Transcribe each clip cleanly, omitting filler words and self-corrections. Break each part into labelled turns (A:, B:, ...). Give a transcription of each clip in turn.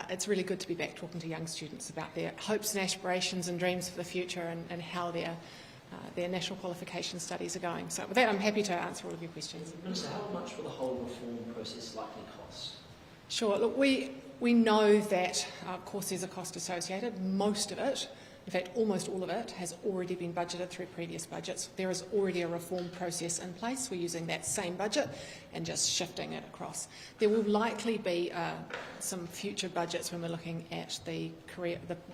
A: it's really good to be back talking to young students about their hopes and aspirations and dreams for the future and how their national qualification studies are going. So with that, I'm happy to answer all of your questions.
B: Minister, how much will the whole reform process likely cost?
A: Sure. Look, we know that, of course, there's a cost associated. Most of it, in fact, almost all of it, has already been budgeted through previous budgets. There is already a reform process in place. We're using that same budget and just shifting it across. There will likely be some future budgets when we're looking at the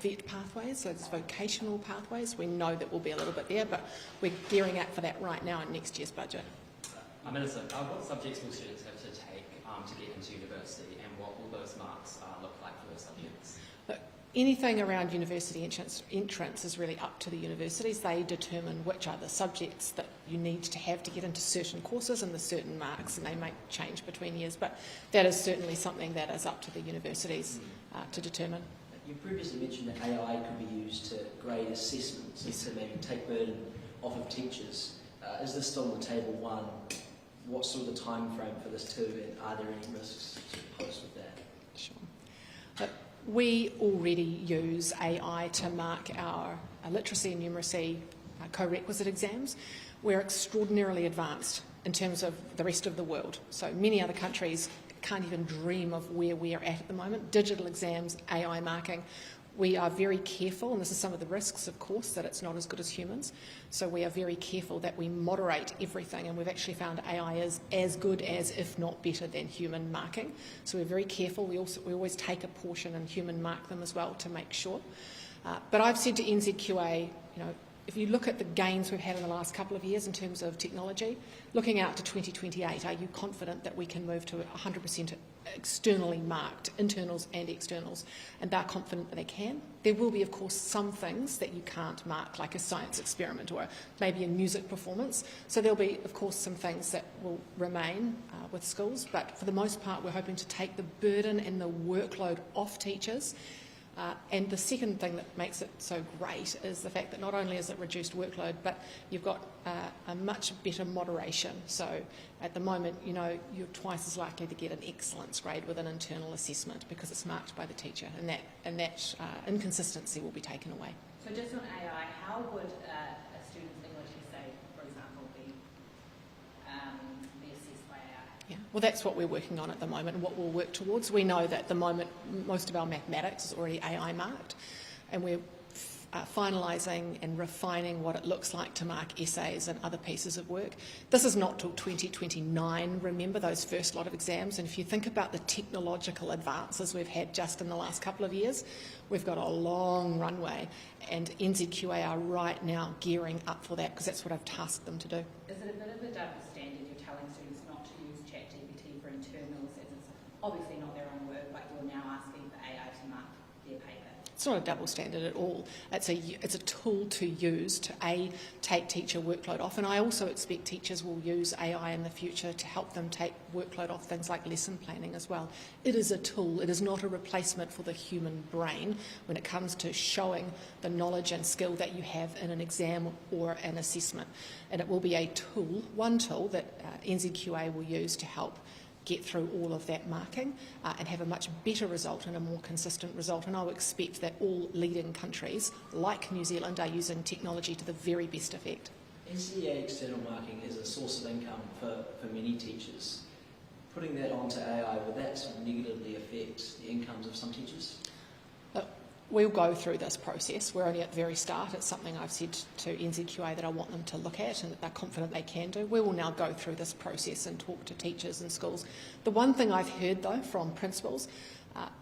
A: VET pathways, so it's vocational pathways. We know that will be a little bit there, but we're gearing up for that right now in next year's budget.
C: Minister, what subjects will students have to take to get into university, and what will those marks look like for those subjects?
A: Anything around university entrance is really up to the universities. They determine which are the subjects that you need to have to get into certain courses and the certain marks, and they may change between years, but that is certainly something that is up to the universities to determine.
B: You previously mentioned that AI could be used to grade assessments and to maybe take burden off of teachers. Is this still on the table? One, what's sort of the time frame for this too, and are there any risks posed with that?
A: Sure. We already use AI to mark our literacy and numeracy corequisite exams. We're extraordinarily advanced in terms of the rest of the world. So many other countries can't even dream of where we are at the moment. Digital exams, AI marking. We are very careful, and this is some of the risks, of course, that it's not as good as humans. So we are very careful that we moderate everything, and we've actually found AI is as good as, if not better than, human marking. So we're very careful. We always take a portion and human mark them as well to make sure. But I've said to NZQA, if you look at the gains we've had in the last couple of years in terms of technology, looking out to 2028, are you confident that we can move to 100% externally marked, internals and externals? And they're confident that they can. There will be, of course, some things that you can't mark, like a science experiment or maybe a music performance. So there'll be, of course, some things that will remain with schools, but for the most part, we're hoping to take the burden and the workload off teachers. And the second thing that makes it so great is the fact that not only is it reduced workload, but you've got a much better moderation. So at the moment, you're twice as likely to get an excellence grade with an internal assessment because it's marked by the teacher, and that inconsistency will be taken away.
D: So just on AI, how would a student's English essay, for example, be assessed by AI?
A: Yeah, well, that's what we're working on at the moment and what we'll work towards. We know that at the moment most of our mathematics is already AI marked, and we're finalising and refining what it looks like to mark essays and other pieces of work. This is not till 2029, remember, those first lot of exams. And if you think about the technological advances we've had just in the last couple of years, we've got a long runway, and NZQA are right now gearing up for that because that's what I've tasked them to do.
D: Is it a bit of a double standard? You're telling students not to use ChatGPT for internals, as it's obviously not their own work, but you're now asking for AI to mark their paper.
A: It's not a double standard at all. It's a tool to use to take teacher workload off, and I also expect teachers will use AI in the future to help them take workload off things like lesson planning as well. It is a tool. It is not a replacement for the human brain when it comes to showing the knowledge and skill that you have in an exam or an assessment. And it will be a tool, one tool that NZQA will use to help get through all of that marking and have a much better result and a more consistent result. And I would expect that all leading countries, like New Zealand, are using technology to the very best effect.
B: NCEA external marking is a source of income for many teachers. Putting that onto AI, will that sort of negatively affect the incomes of some teachers?
A: We'll go through this process. We're only at the very start. It's something I've said to NZQA that I want them to look at and that they're confident they can do. We will now go through this process and talk to teachers and schools. The one thing I've heard, though, from principals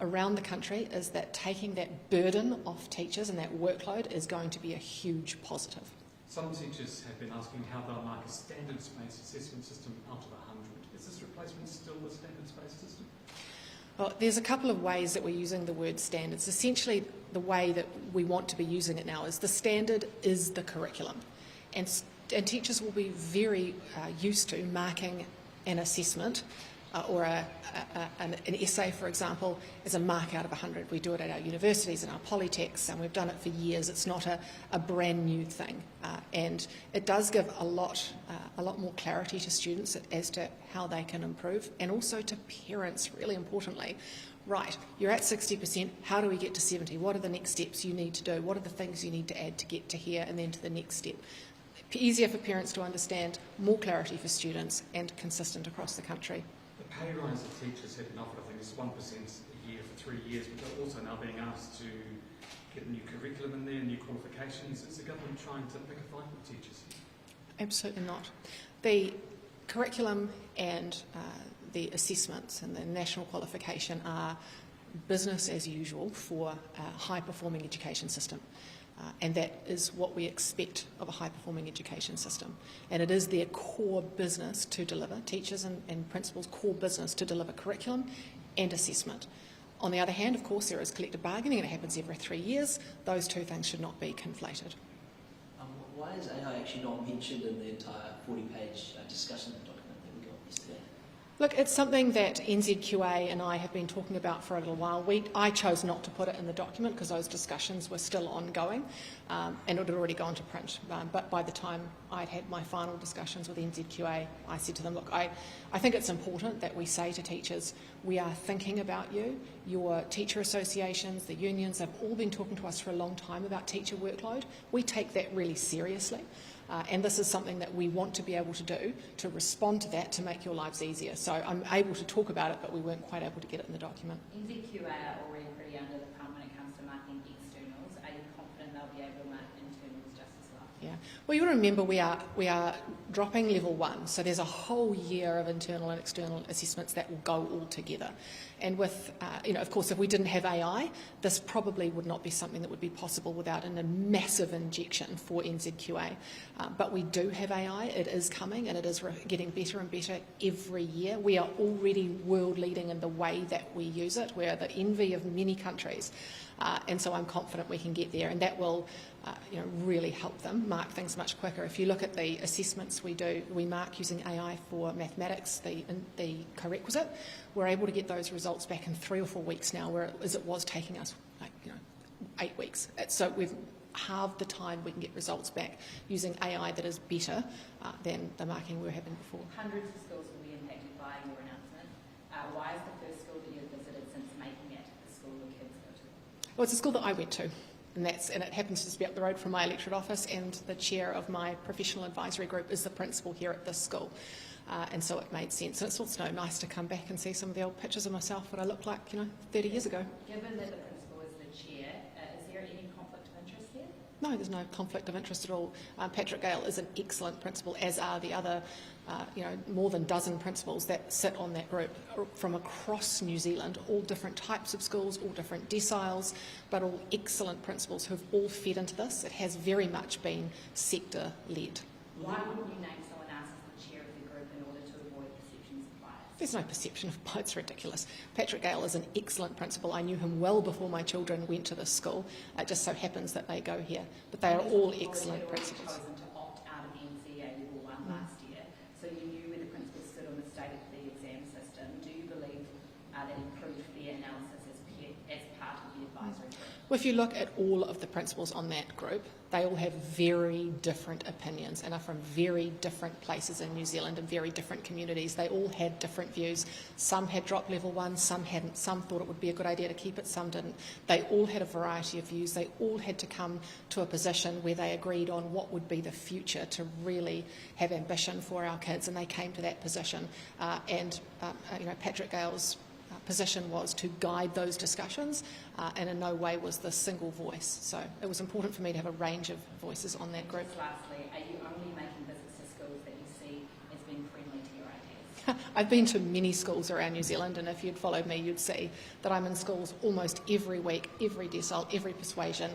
A: around the country is that taking that burden off teachers and that workload is going to be a huge positive.
E: Some teachers have been asking how they'll mark a standards-based assessment system out of 100. Is this replacement still a standards-based system?
A: Well, there's a couple of ways that we're using the word standards. Essentially, the way that we want to be using it now is the standard is the curriculum. And teachers will be very used to marking an assessment or an essay, for example, as a mark out of 100. We do it at our universities and our polytechs, and we've done it for years. It's not a brand new thing. And it does give a lot more clarity to students as to how they can improve, and also to parents, really importantly. right, you're at 60%, how do we get to 70? What are the next steps you need to do? What are the things you need to add to get to here and then to the next step? Easier for parents to understand, more clarity for students, and consistent across the country.
E: The pay rise that teachers have been offered, I think, is 1% a year for 3 years, but they're also now being asked to get a new curriculum in there, new qualifications. Is the government trying to pick a fight with teachers?
A: Absolutely not. The curriculum and the assessments and the national qualification are business as usual for a high-performing education system. And that is what we expect of a high-performing education system. And it is their core business to deliver, teachers and principals' core business to deliver curriculum and assessment. On the other hand, of course, there is collective bargaining, and it happens every 3 years. Those two things should not be conflated.
B: Why is AI actually not mentioned in the entire 40-page discussion document that we got yesterday?
A: Look, it's something that NZQA and I have been talking about for a little while. I chose not to put it in the document because those discussions were still ongoing and it had already gone to print. But by the time I'd had my final discussions with NZQA, I said to them, look, I think it's important that we say to teachers, we are thinking about you. Your teacher associations, the unions, have all been talking to us for a long time about teacher workload. We take that really seriously. And this is something that we want to be able to do to respond to that, to make your lives easier. So I'm able to talk about it, but we weren't quite able to get it in the document.
D: NZQA are already pretty under the pump when it comes to marking externals. Are you confident they'll be able to mark internals just as well?
A: Yeah. Well, you got to remember we are dropping level 1, so there's a whole year of internal and external assessments that will go all together. And with, of course, if we didn't have AI, this probably would not be something that would be possible without a massive injection for NZQA. But we do have AI, it is coming, and it is getting better and better every year. We are already world leading in the way that we use it. We are the envy of many countries. And so I'm confident we can get there, and that will really help them mark things much quicker. If you look at the assessments we do, we mark using AI for mathematics, the corequisite. We're able to get those results back in 3 or 4 weeks now, whereas it was taking us 8 weeks. So we've halved the time we can get results back using AI that is better than the marking we were having before.
D: Hundreds of schools will be impacted by your announcement. Why is the first school that you've visited since making it the school your kids go to?
A: Well, it's a school that I went to. And it happens to just be up the road from my electorate office, and the chair of my professional advisory group is the principal here at this school. And so it made sense. And it's also nice to come back and see some of the old pictures of myself, what I looked like, 30 years ago.
D: Given that the principal is the chair, is there any conflict of interest there?
A: No, there's no conflict of interest at all. Patrick Gale is an excellent principal, as are the other, more than dozen principals that sit on that group from across New Zealand, all different types of schools, all different deciles, but all excellent principals who've all fed into this. It has very much been sector-led.
D: Why wouldn't you name someone else as the chair of the group in order to avoid perceptions of bias?
A: There's no perception of bias. It's ridiculous. Patrick Gale is an excellent principal. I knew him well before my children went to this school. It just so happens that they go here. But they are all excellent principals.
D: You chosen to opt out of NCEA level 1 last year, so you knew where the principals stood on the state of the exam system. Do you believe that improved fair analysis as part of the advisory group?
A: Well, if you look at all of the principals on that group, they all have very different opinions and are from very different places in New Zealand and very different communities. They all had different views. Some had dropped level 1, some hadn't. Some thought it would be a good idea to keep it, some didn't. They all had a variety of views. They all had to come to a position where they agreed on what would be the future to really have ambition for our kids, and they came to that position. Patrick Gale's position was to guide those discussions, and in no way was the single voice. So it was important for me to have a range of voices on that group.
D: Just lastly, are you only making visits to schools that you see as being friendly to your ideas?
A: I've been to many schools around New Zealand, and if you'd followed me, you'd see that I'm in schools almost every week, every decile, every persuasion,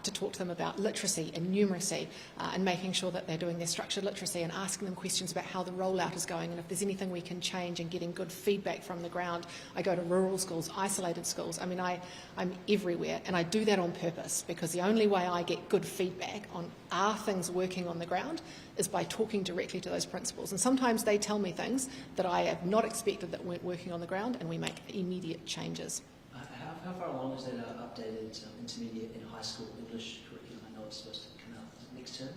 A: to talk to them about literacy and numeracy and making sure that they're doing their structured literacy and asking them questions about how the rollout is going and if there's anything we can change and getting good feedback from the ground. I go to rural schools, isolated schools. I mean, I'm everywhere, and I do that on purpose because the only way I get good feedback on are things working on the ground is by talking directly to those principals. And sometimes they tell me things that I have not expected that weren't working on the ground, and we make immediate changes.
B: How far along is that updated intermediate and high school English curriculum? I know it's supposed to come out next term.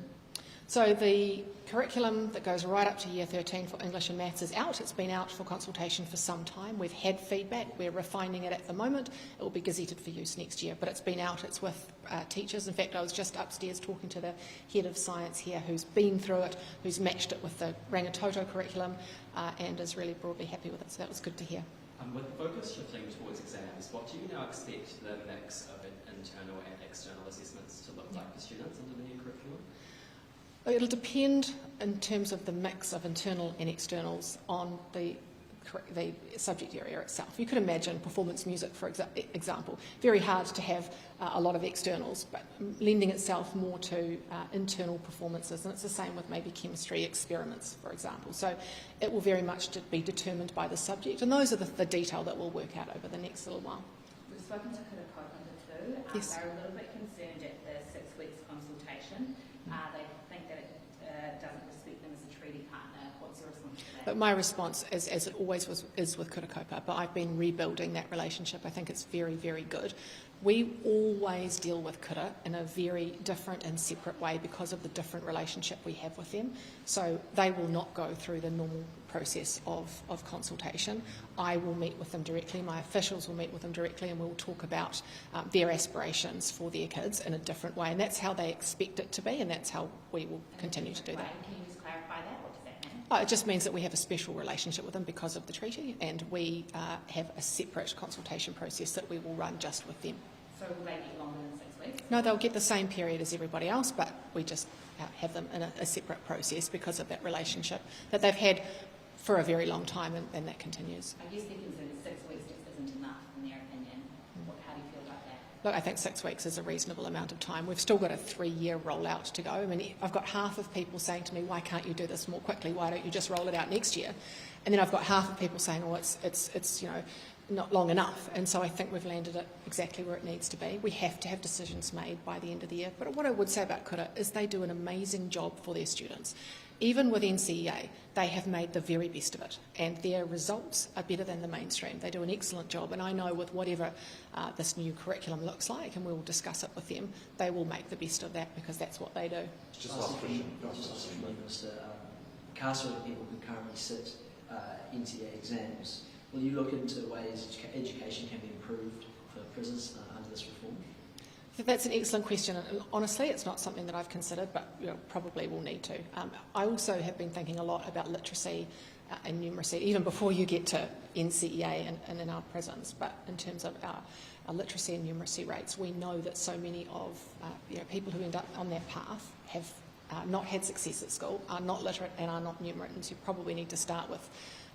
A: So the curriculum that goes right up to Year 13 for English and Maths is out. It's been out for consultation for some time. We've had feedback. We're refining it at the moment. It will be gazetted for use next year, but it's been out. It's with teachers. In fact, I was just upstairs talking to the head of science here who's been through it, who's matched it with the Rangitoto curriculum and is really broadly happy with it. So that was good to hear.
C: With the focus shifting towards exams, what do you now expect the mix of internal and external assessments to look like for students under the new curriculum?
A: It'll depend in terms of the mix of internal and externals on the subject area itself. You could imagine performance music, for example, very hard to have a lot of externals, but lending itself more to internal performances, and it's the same with maybe chemistry experiments, for example. So it will very much be determined by the subject, and those are the detail that we'll work out over the next little while.
D: We've spoken to corequisite too.
A: Yes.
D: They're a little bit concerned at the 6 weeks consultation. They think that it doesn't respect them as a treaty partner. What's your response to that?
A: But my response, as it always is with Kurakopa, but I've been rebuilding that relationship. I think it's very, very good. We always deal with Kura in a very different and separate way because of the different relationship we have with them. So they will not go through the normal process of consultation. I will meet with them directly, my officials will meet with them directly, and we'll talk about their aspirations for their kids in a different way. And that's how they expect it to be, and that's how we will continue to do that.
D: Can you just clarify that? What does that mean?
A: It just means that we have a special relationship with them because of the treaty, and we have a separate consultation process that we will run just with them.
D: So will they get longer than 6 weeks?
A: No, they'll get the same period as everybody else, but we just have them in a separate process because of that relationship that they've had for a very long time, and that continues.
D: I guess they're concerned that 6 weeks just isn't enough, in their opinion. How do you feel about that?
A: Look, I think 6 weeks is a reasonable amount of time. We've still got a 3-year rollout to go. I mean, I've got half of people saying to me, why can't you do this more quickly? Why don't you just roll it out next year? And then I've got half of people saying, oh, it's you know, not long enough. And so I think we've landed it exactly where it needs to be. We have to have decisions made by the end of the year. But what I would say about Kura is they do an amazing job for their students. Even with NCEA, they have made the very best of it, and their results are better than the mainstream. They do an excellent job, and I know with whatever this new curriculum looks like, and we will discuss it with them, they will make the best of that because that's what they do.
B: Just last question, Minister. Incarcerated people who currently sit NCEA exams, will you look into ways education can be improved for prisoners under this reform?
A: That's an excellent question, and honestly it's not something that I've considered, but probably will need to. I also have been thinking a lot about literacy and numeracy, even before you get to NCEA and in our prisons, but in terms of our literacy and numeracy rates, we know that so many of people who end up on that path have not had success at school, are not literate and are not numerate, and so you probably need to start with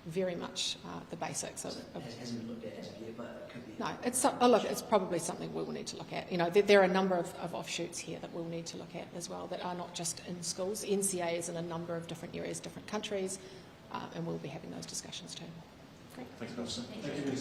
A: very much the basics of
B: it hasn't been looked at as of yet, but it could be.
A: No, it's probably something we will need to look at. There are a number of offshoots here that we'll need to look at as well that are not just in schools. NCEA is in a number of different areas, different countries, and we'll be having those discussions too.
B: Great.
F: Thanks, Minister.
D: Thank you.